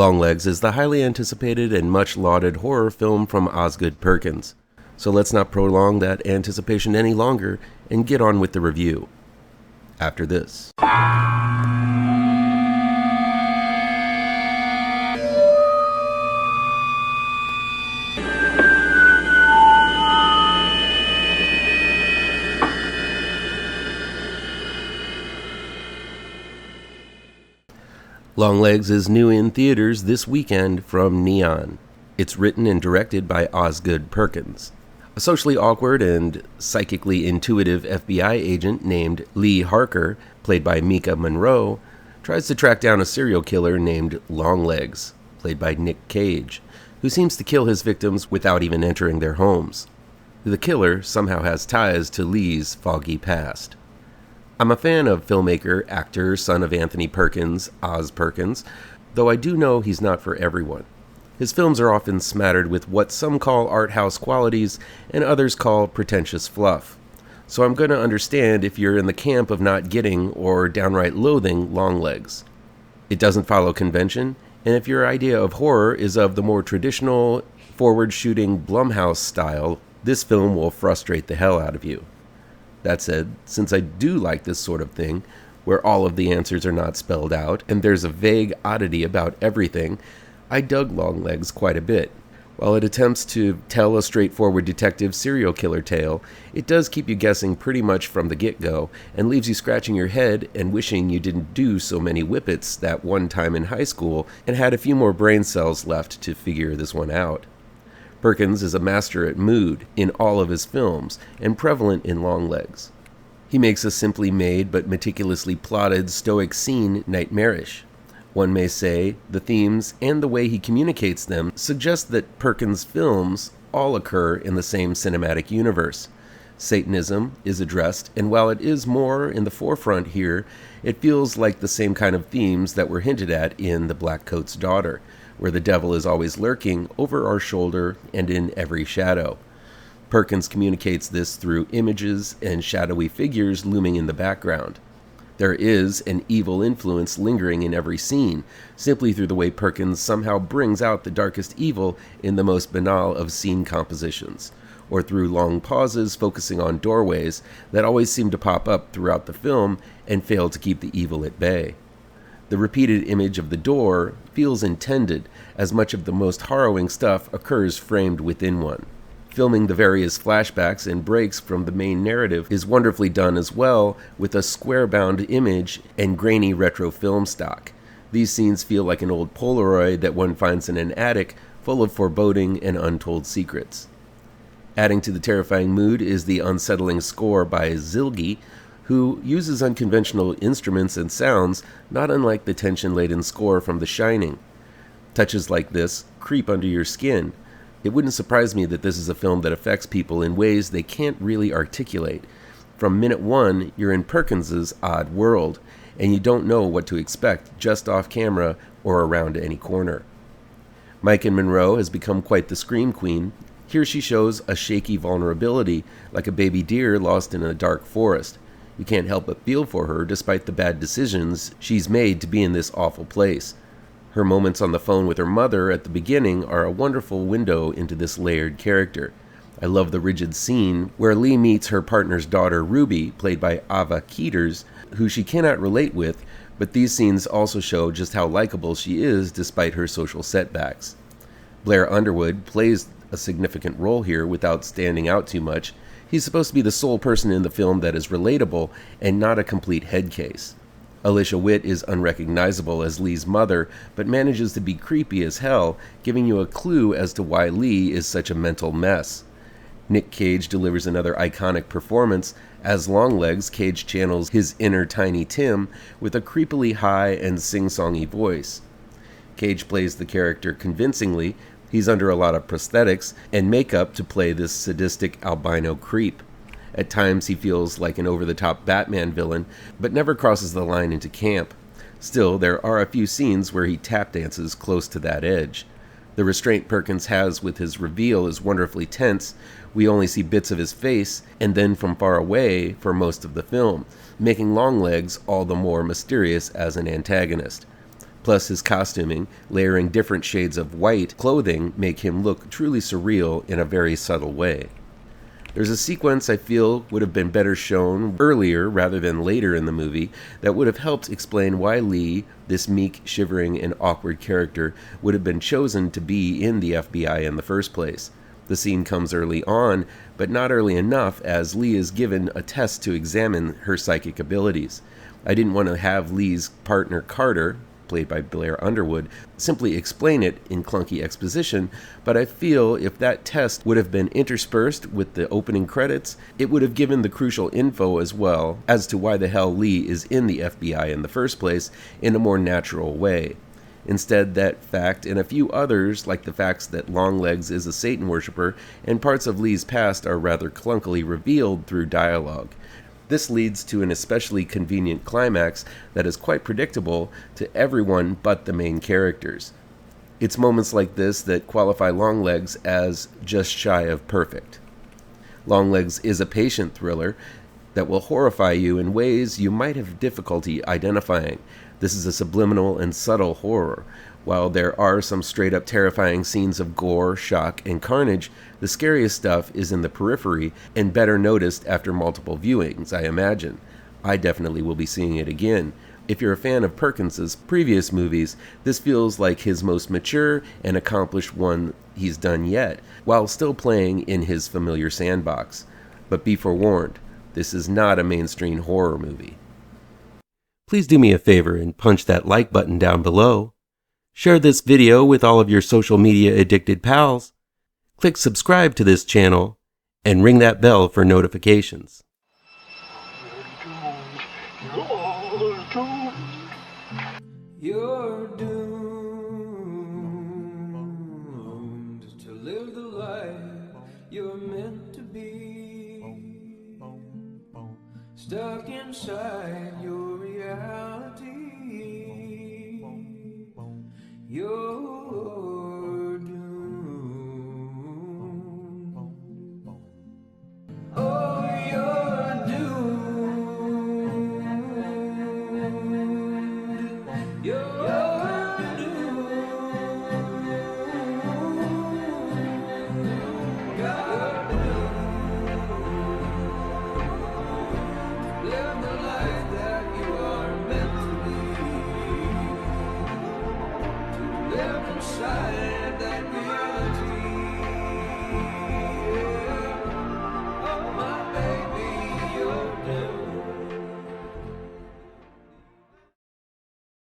Longlegs is the highly anticipated and much lauded horror film from Osgood Perkins. So let's not prolong that anticipation any longer and get on with the review. After this. Longlegs is new in theaters this weekend from Neon. It's written and directed by Osgood Perkins. A socially awkward and psychically intuitive FBI agent named Lee Harker, played by Mika Monroe, tries to track down a serial killer named Longlegs, played by Nick Cage, who seems to kill his victims without even entering their homes. The killer somehow has ties to Lee's foggy past. I'm a fan of filmmaker, actor, son of Anthony Perkins, Oz Perkins, though I do know he's not for everyone. His films are often smattered with what some call art house qualities and others call pretentious fluff. So I'm going to understand if you're in the camp of not getting or downright loathing Longlegs. It doesn't follow convention, and if your idea of horror is of the more traditional, forward-shooting Blumhouse style, this film will frustrate the hell out of you. That said, since I do like this sort of thing, where all of the answers are not spelled out, and there's a vague oddity about everything, I dug Longlegs quite a bit. While it attempts to tell a straightforward detective serial killer tale, it does keep you guessing pretty much from the get-go, and leaves you scratching your head and wishing you didn't do so many whippets that one time in high school and had a few more brain cells left to figure this one out. Perkins is a master at mood in all of his films, and prevalent in Longlegs. He makes a simply made but meticulously plotted stoic scene nightmarish. One may say the themes and the way he communicates them suggest that Perkins' films all occur in the same cinematic universe. Satanism is addressed, and while it is more in the forefront here, it feels like the same kind of themes that were hinted at in The Black Coat's Daughter, where the devil is always lurking over our shoulder and in every shadow. Perkins communicates this through images and shadowy figures looming in the background. There is an evil influence lingering in every scene, simply through the way Perkins somehow brings out the darkest evil in the most banal of scene compositions, or through long pauses focusing on doorways that always seem to pop up throughout the film and fail to keep the evil at bay. The repeated image of the door feels intended, as much of the most harrowing stuff occurs framed within one. Filming the various flashbacks and breaks from the main narrative is wonderfully done as well, with a square-bound image and grainy retro film stock. These scenes feel like an old Polaroid that one finds in an attic full of foreboding and untold secrets. Adding to the terrifying mood is the unsettling score by Zilgi, who uses unconventional instruments and sounds not unlike the tension-laden score from The Shining. Touches like this creep under your skin. It wouldn't surprise me that this is a film that affects people in ways they can't really articulate. From minute one, you're in Perkins's odd world, and you don't know what to expect just off camera or around any corner. Mika Monroe has become quite the scream queen. Here she shows a shaky vulnerability, like a baby deer lost in a dark forest. You can't help but feel for her despite the bad decisions she's made to be in this awful place. Her moments on the phone with her mother at the beginning are a wonderful window into this layered character. I love the rigid scene where Lee meets her partner's daughter Ruby, played by Ava Keeters, who she cannot relate with, but these scenes also show just how likable she is despite her social setbacks. Blair Underwood plays a significant role here without standing out too much. He's supposed to be the sole person in the film that is relatable and not a complete head case. Alicia Witt is unrecognizable as Lee's mother, but manages to be creepy as hell, giving you a clue as to why Lee is such a mental mess. Nick Cage delivers another iconic performance. As Longlegs, Cage channels his inner Tiny Tim with a creepily high and sing-songy voice. Cage plays the character convincingly. He's under a lot of prosthetics and makeup to play this sadistic albino creep. At times he feels like an over-the-top Batman villain, but never crosses the line into camp. Still, there are a few scenes where he tap dances close to that edge. The restraint Perkins has with his reveal is wonderfully tense. We only see bits of his face, and then from far away for most of the film, making Longlegs all the more mysterious as an antagonist. Plus, his costuming, layering different shades of white clothing, make him look truly surreal in a very subtle way. There's a sequence I feel would have been better shown earlier rather than later in the movie that would have helped explain why Lee, this meek, shivering, and awkward character, would have been chosen to be in the FBI in the first place. The scene comes early on, but not early enough, as Lee is given a test to examine her psychic abilities. I didn't want to have Lee's partner Carter, played by Blair Underwood, simply explain it in clunky exposition, but I feel if that test would have been interspersed with the opening credits, it would have given the crucial info as well as to why the hell Lee is in the FBI in the first place in a more natural way. Instead, that fact and a few others, like the facts that Longlegs is a Satan worshiper and parts of Lee's past, are rather clunkily revealed through dialogue. This leads to an especially convenient climax that is quite predictable to everyone but the main characters. It's moments like this that qualify Longlegs as just shy of perfect. Longlegs is a patient thriller that will horrify you in ways you might have difficulty identifying. This is a subliminal and subtle horror. While there are some straight-up terrifying scenes of gore, shock, and carnage, the scariest stuff is in the periphery and better noticed after multiple viewings, I imagine. I definitely will be seeing it again. If you're a fan of Perkins's previous movies, this feels like his most mature and accomplished one he's done yet, while still playing in his familiar sandbox. But be forewarned, this is not a mainstream horror movie. Please do me a favor and punch that like button down below. Share this video with all of your social media addicted pals. Click subscribe to this channel and ring that bell for notifications. You're doomed to live the life you're meant to be, stuck inside